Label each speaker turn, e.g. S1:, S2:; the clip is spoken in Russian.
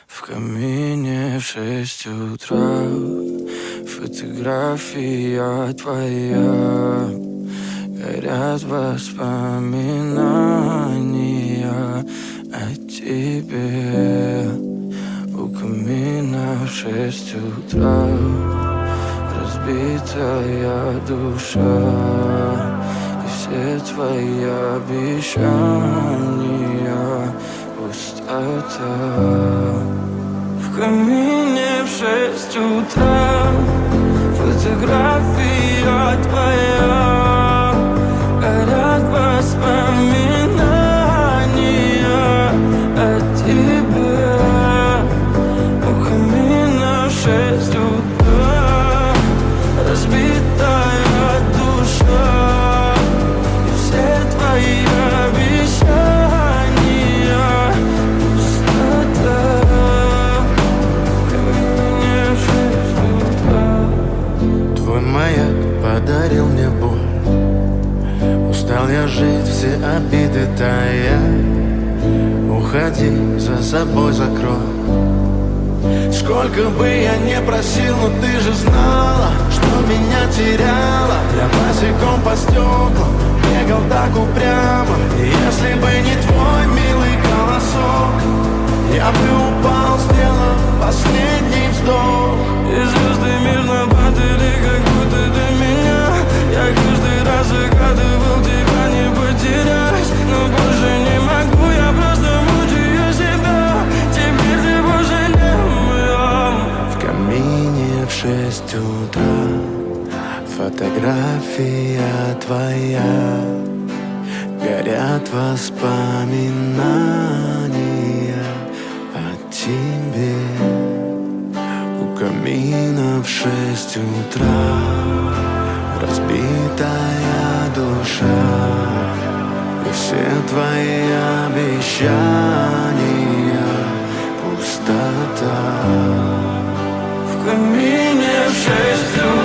S1: В камине в 6 утра фотография твоя. Горят воспоминания о тебе. У камина в 6 утра разбитая душа. И все твои обещания пустота. В камине в 6 утра фотография твоя. Горят воспоминания о тебе. У камина в 6 утра разбитая душа. И все твои обещания пустота. В камине в 6 утра.
S2: Твой маяк подарил мне боль. Устал я жить, все обиды тая. Уходи, за собой закрой. Сколько бы я не просил, но ты же знала, что меня теряла. Я босиком по стеклам бегал так упрямо. И если бы не твой милый голосок, я бы упал, сделав последний вздох.
S1: И звезды мирно падали, как будто до меня. Я каждый раз загадывал тебя не потерять, но больше не могу, я просто мучаю себя. Теперь ты больше не моя.
S2: В камине в 6 утра фотография твоя. Горят воспоминания о тебе. У камина в 6 утра разбитая душа. И все твои обещания пустота.
S1: В камине в 6 утра